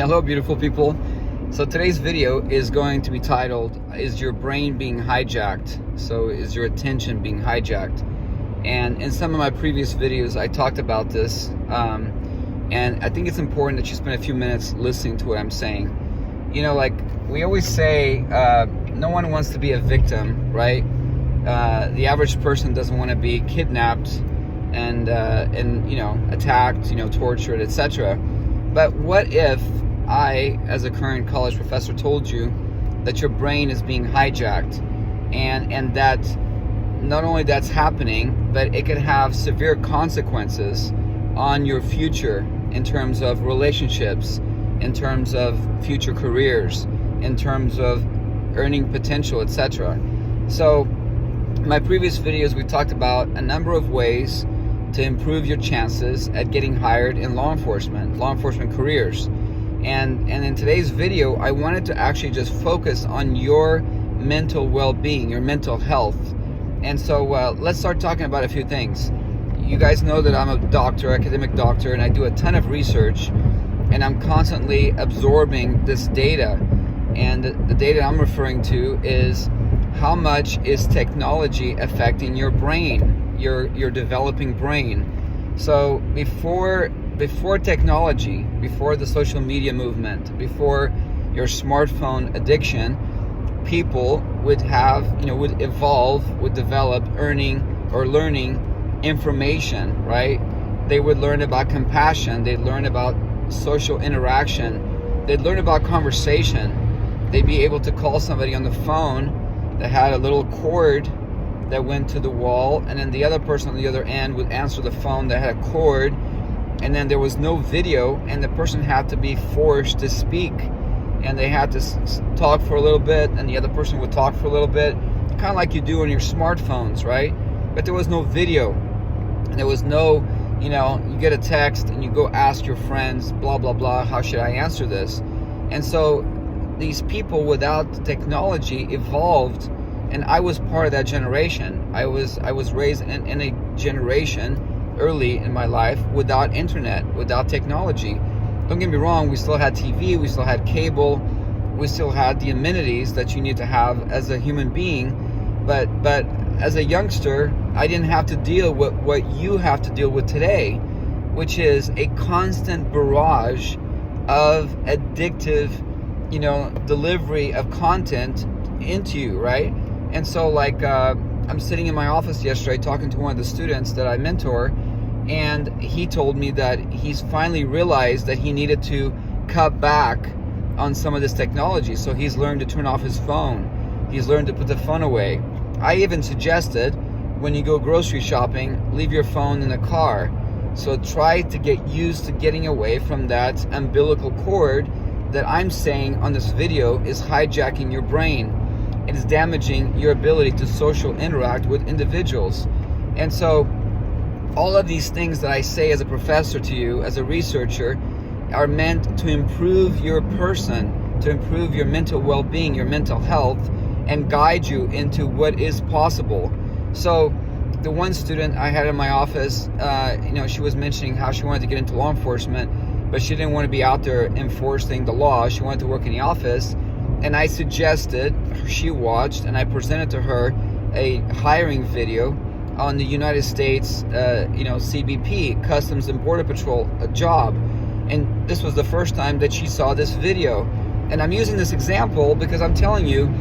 Hello, beautiful people. So today's video is going to be titled, Is Your Brain Being Hijacked? So is your attention being hijacked? And in some of my previous videos, I talked about this. And I think it's important that you spend a few minutes listening to what I'm saying. You know, like we always say, no one wants to be a victim, right? The average person doesn't want to be kidnapped and you know, attacked, you know, tortured, etc. But what if I, as a current college professor, told you that your brain is being hijacked, and that not only that's happening, but it could have severe consequences on your future in terms of relationships, in terms of future careers, in terms of earning potential, etc. So in my previous videos, we talked about a number of ways to improve your chances at getting hired in law enforcement careers. And in today's video, I wanted to actually just focus on your mental well-being, your mental health. And so let's start talking about a few things. You guys know that I'm a doctor, academic doctor, and I do a ton of research, and I'm constantly absorbing this data. And the data I'm referring to is how much is technology affecting your brain, your developing brain. So before technology, before the social media movement, before your smartphone addiction, people would evolve, would develop learning information, right? They would learn about compassion, they'd learn about social interaction, they'd learn about conversation. They'd be able to call somebody on the phone that had a little cord that went to the wall, and then the other person on the other end would answer the phone that had a cord, and then there was no video, and the person had to be forced to speak, and they had to talk for a little bit, and the other person would talk for a little bit, kind of like you do on your smartphones, right? But there was no video, and there was no, you get a text and you go ask your friends, blah blah blah, how should I answer this? And so these people without technology evolved, and I was part of that generation. I was raised in a generation early in my life without internet, without technology. Don't get me wrong, we still had TV, we still had cable, we still had the amenities that you need to have as a human being, but as a youngster, I didn't have to deal with what you have to deal with today, which is a constant barrage of addictive, delivery of content into you, right? And so I'm sitting in my office yesterday talking to one of the students that I mentor, and he told me that he's finally realized that he needed to cut back on some of this technology. So he's learned to turn off his phone. He's learned to put the phone away. I even suggested, when you go grocery shopping, leave your phone in the car. So try to get used to getting away from that umbilical cord that I'm saying on this video is hijacking your brain. It is damaging your ability to social interact with individuals. And so all of these things that I say as a professor to you, as a researcher, are meant to improve your person, to improve your mental well-being, your mental health, and guide you into what is possible. So the one student I had in my office, she was mentioning how she wanted to get into law enforcement, but she didn't want to be out there enforcing the law. She wanted to work in the office. And I suggested, she watched, and I presented to her a hiring video on the United States, CBP, Customs and Border Patrol job. And this was the first time that she saw this video. And I'm using this example because I'm telling you,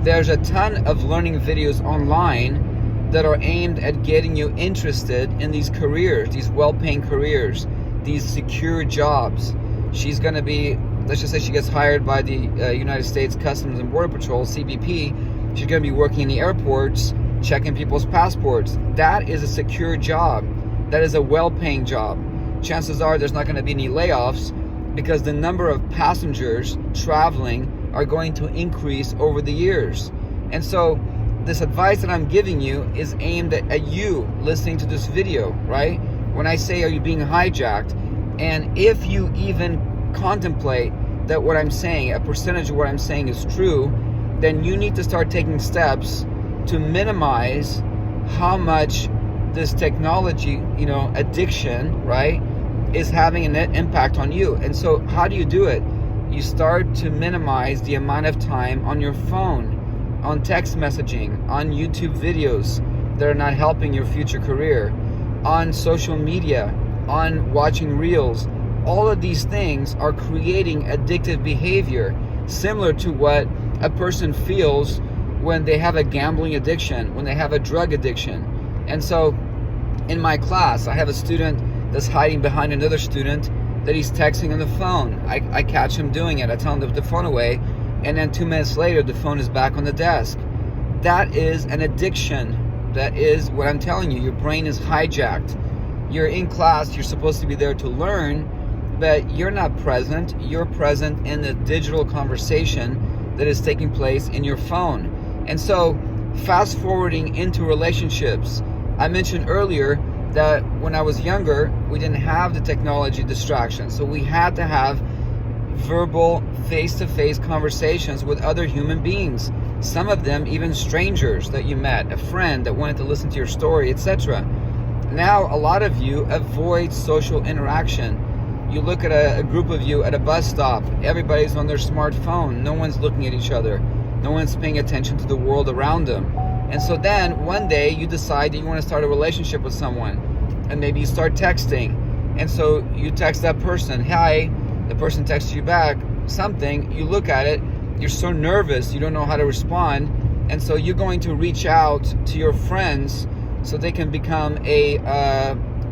there's a ton of learning videos online that are aimed at getting you interested in these careers, these well-paying careers, these secure jobs. She's going to be, let's just say she gets hired by the United States Customs and Border Patrol, CBP. She's going to be working in the airports, checking people's passports. That is a secure job. That is a well-paying job. Chances are there's not going to be any layoffs because the number of passengers traveling are going to increase over the years. And so this advice that I'm giving you is aimed at you listening to this video, right? When I say, are you being hijacked? And if you even contemplate that what I'm saying, a percentage of what I'm saying is true, then you need to start taking steps to minimize how much this technology, addiction, right, is having a net impact on you. And so how do you do it? you start to minimize the amount of time on your phone, on text messaging, on YouTube videos that are not helping your future career, on social media, on watching reels. All of these things are creating addictive behavior, similar to what a person feels when they have a gambling addiction, when they have a drug addiction. And so in my class, I have a student that's hiding behind another student that he's texting on the phone. I catch him doing it. I tell him to put the phone away, and then 2 minutes later, the phone is back on the desk. That is an addiction. That is what I'm telling you. Your brain is hijacked. You're in class, you're supposed to be there to learn, but you're not present. You're present in the digital conversation that is taking place in your phone. And so, fast forwarding into relationships, I mentioned earlier that when I was younger, we didn't have the technology distraction. So we had to have verbal, face-to-face conversations with other human beings. Some of them even strangers that you met, a friend that wanted to listen to your story, etc. Now, a lot of you avoid social interaction. You look at a group of you at a bus stop, everybody's on their smartphone, no one's looking at each other, no one's paying attention to the world around them. And so then one day you decide that you want to start a relationship with someone, and maybe you start texting. And so you text that person, hi, the person texts you back something, you look at it, you're so nervous, you don't know how to respond, and so you're going to reach out to your friends so they can become a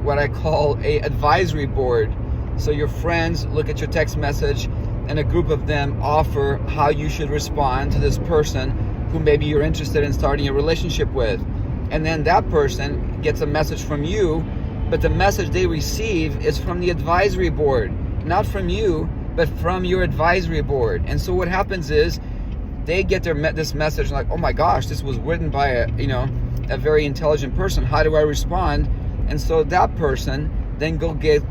what I call a advisory board. So your friends look at your text message, and a group of them offer how you should respond to this person who maybe you're interested in starting a relationship with. And then that person gets a message from you, but the message they receive is from the advisory board, not from you, but from your advisory board. And so what happens is they get this message like, oh my gosh, this was written by a very intelligent person. How do I respond? And so that person then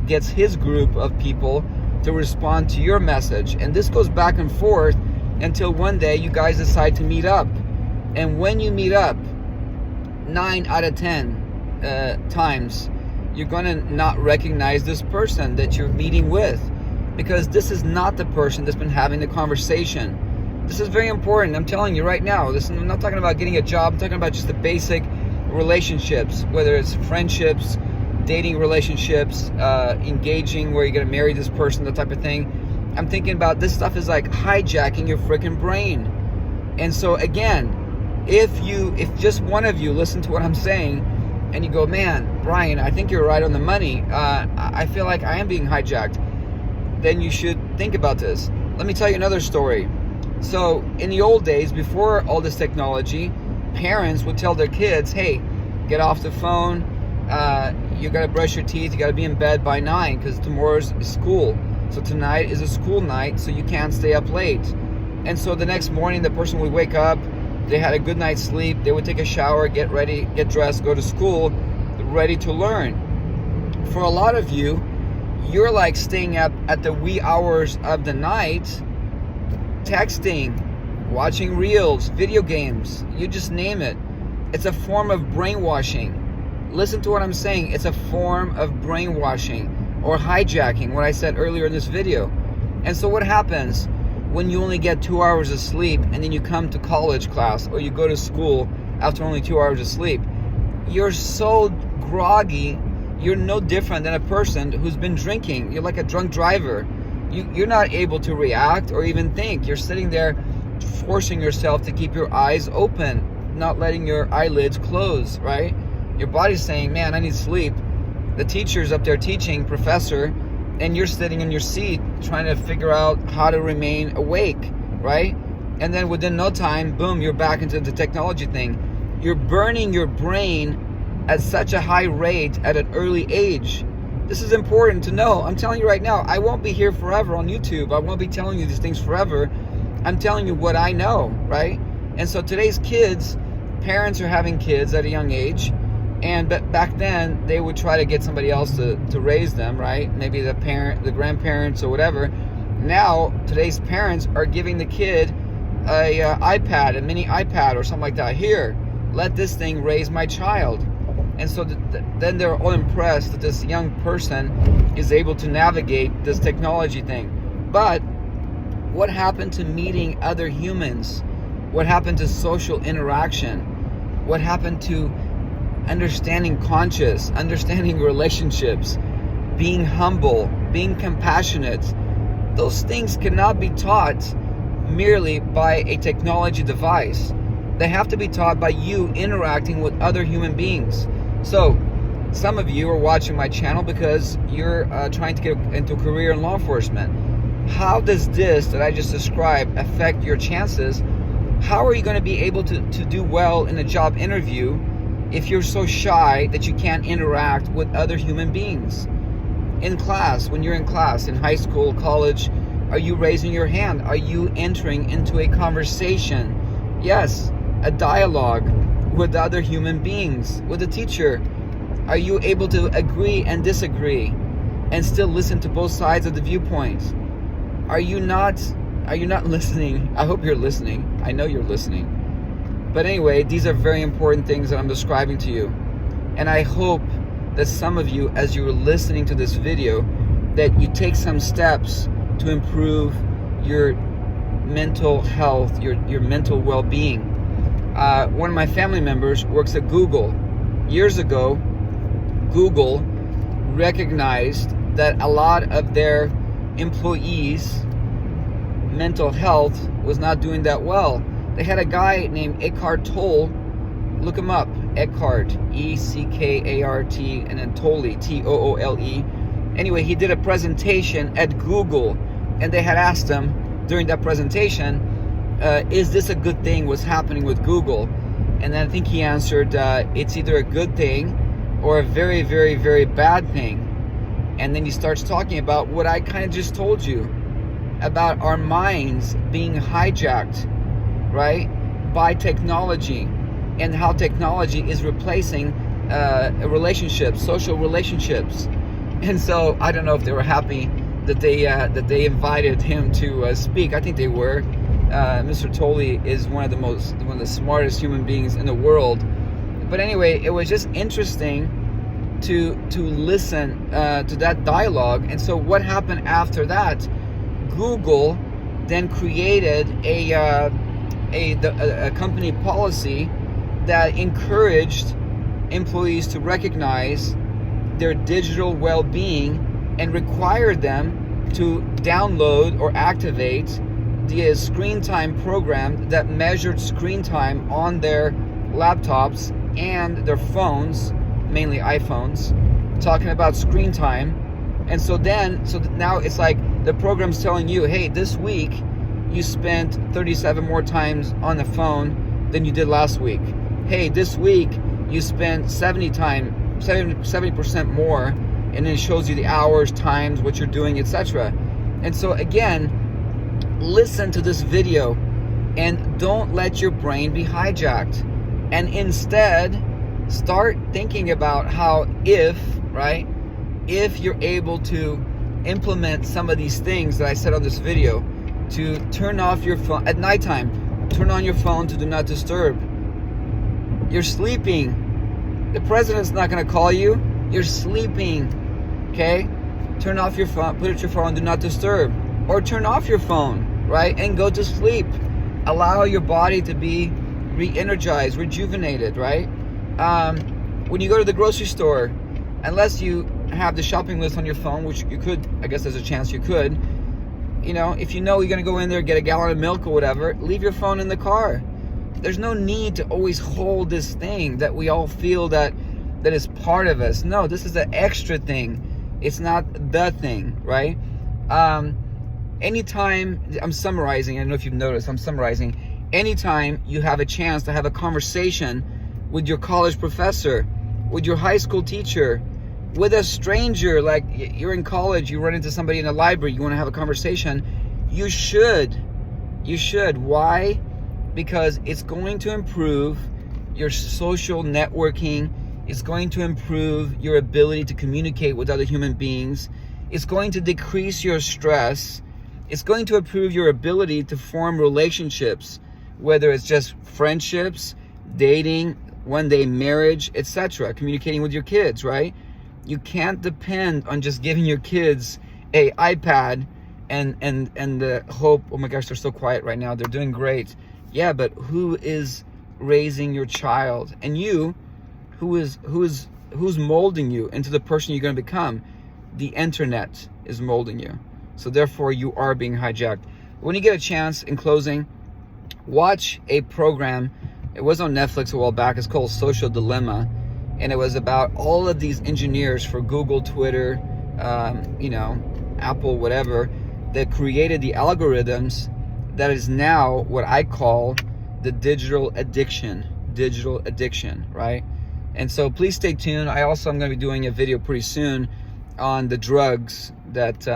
gets his group of people to respond to your message. And this goes back and forth until one day you guys decide to meet up. And when you meet up, 9 out of 10 times, you're going to not recognize this person that you're meeting with, because this is not the person that's been having the conversation. This is very important. I'm telling you right now. I'm not talking about getting a job. I'm talking about just the basic relationships, whether it's friendships, dating relationships, engaging where you're going to marry this person, that type of thing. I'm thinking about this stuff is like hijacking your freaking brain. And so again, if just one of you listen to what I'm saying and you go, man, Brian, I think you're right on the money. I feel like I am being hijacked. Then you should think about this. Let me tell you another story. So in the old days, before all this technology, parents would tell their kids, hey, get off the phone. You got to brush your teeth. You got to be in bed by 9 because tomorrow's school. So tonight is a school night, so you can't stay up late. And so the next morning, the person would wake up, they had a good night's sleep, they would take a shower, get ready, get dressed, go to school, ready to learn. For a lot of you, you're like staying up at the wee hours of the night, texting, watching reels, video games, you just name it. It's a form of brainwashing. Listen to what I'm saying. It's a form of brainwashing or hijacking, what I said earlier in this video. And so what happens when you only get 2 hours of sleep and then you come to college class or you go to school after only 2 hours of sleep? You're so groggy. You're no different than a person who's been drinking. You're like a drunk driver. You're not able to react or even think. You're sitting there forcing yourself to keep your eyes open, not letting your eyelids close, right? Your body's saying, man, I need sleep. The teacher's up there teaching, professor, and you're sitting in your seat trying to figure out how to remain awake, right? And then within no time, boom, you're back into the technology thing. You're burning your brain at such a high rate at an early age. This is important to know. I'm telling you right now, I won't be here forever on YouTube. I won't be telling you these things forever. I'm telling you what I know, right? And so today's kids, parents are having kids at a young age, and back then they would try to get somebody else to raise them, right? Maybe the parent, the grandparents or whatever. Now, today's parents are giving the kid a iPad, a mini iPad or something like that. Here, let this thing raise my child. And so then they're all impressed that this young person is able to navigate this technology thing. But What happened to meeting other humans? What happened to social interaction? What happened to understanding conscious, understanding relationships, being humble, being compassionate? Those things cannot be taught merely by a technology device. They have to be taught by you interacting with other human beings. So, some of you are watching my channel because you're trying to get into a career in law enforcement. How does this that I just described affect your chances? How are you going to be able to do well in a job interview if you're so shy that you can't interact with other human beings? In class, when you're in class, in high school, college, are you raising your hand? Are you entering into a conversation? Yes, a dialogue with other human beings, with a teacher. Are you able to agree and disagree and still listen to both sides of the viewpoints? Are you not listening? I hope you're listening. I know you're listening. But anyway, these are very important things that I'm describing to you. And I hope that some of you, as you're listening to this video, that you take some steps to improve your mental health, your mental well-being. One of my family members works at Google. Years ago, Google recognized that a lot of their employees' mental health was not doing that well. They had a guy named Eckhart Tolle. Look him up. Eckhart, E-C-K-A-R-T, and then Tolle, T-O-O-L-E. Anyway, he did a presentation at Google, and they had asked him during that presentation, is this a good thing, what's happening with Google? And then I think he answered, it's either a good thing or a very, very, very bad thing. And then he starts talking about what I kind of just told you about our minds being hijacked, right, by technology, and how technology is replacing relationships, social relationships. And so I don't know if they were happy that they invited him to speak. I think they were. Mr. Tolle is one of the smartest human beings in the world. But anyway, it was just interesting to listen to that dialogue. And so what happened after that? Google then created a company policy that encouraged employees to recognize their digital well-being and required them to download or activate the screen time program that measured screen time on their laptops and their phones, mainly iPhones, talking about screen time. And so now it's like the program's telling you, hey, this week you spent 37 more times on the phone than you did last week. Hey, this week you spent 70% more, and then it shows you the hours, times, what you're doing, etc. And so again, listen to this video and don't let your brain be hijacked. And instead, start thinking about how if you're able to implement some of these things that I said on this video, to turn off your phone at nighttime, turn on your phone to do not disturb. You're sleeping. The president's not going to call you. You're sleeping. Okay? Turn off your phone, put your phone on do not disturb, or turn off your phone, right? And go to sleep. Allow your body to be re-energized, rejuvenated, right? When you go to the grocery store, unless you have the shopping list on your phone, which you could, I guess there's a chance you could, if you know you're going to go in there, get a gallon of milk or whatever, leave your phone in the car. There's no need to always hold this thing that we all feel that is part of us. No, this is an extra thing. It's not the thing, right? Anytime, I'm summarizing, I don't know if you've noticed, I'm summarizing. Anytime you have a chance to have a conversation with your college professor, with your high school teacher, with a stranger, like you're in college, you run into somebody in the library, you want to have a conversation, you should. Why? Because it's going to improve your social networking. It's going to improve your ability to communicate with other human beings. It's going to decrease your stress. It's going to improve your ability to form relationships, whether it's just friendships, dating, one day marriage, etc. Communicating with your kids, right? You can't depend on just giving your kids an iPad and the hope, oh my gosh, they're so quiet right now, they're doing great. Yeah, but who is raising your child? And you, who's molding you into the person you're going to become? The internet is molding you. So therefore you are being hijacked. When you get a chance, in closing, watch a program. It was on Netflix a while back. It's called Social Dilemma, and it was about all of these engineers for Google, Twitter, Apple, whatever, that created the algorithms that is now what I call the digital addiction, right? And so please stay tuned. I also am going to be doing a video pretty soon on the drugs that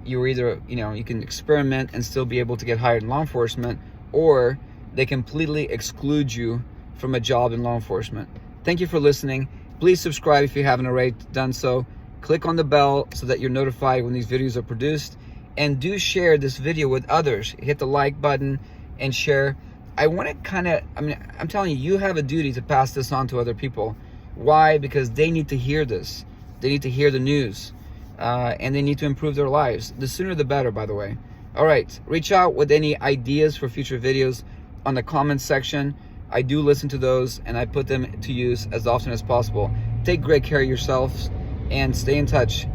you're either, you can experiment and still be able to get hired in law enforcement, or they completely exclude you from a job in law enforcement. Thank you for listening. Please subscribe if you haven't already done so. Click on the bell so that you're notified when these videos are produced. And do share this video with others. Hit the like button and share. I want to I'm telling you, you have a duty to pass this on to other people. Why? Because they need to hear this. They need to hear the news. And they need to improve their lives. The sooner the better, by the way. All right, reach out with any ideas for future videos on the comments section. I do listen to those, and I put them to use as often as possible. Take great care of yourselves and stay in touch.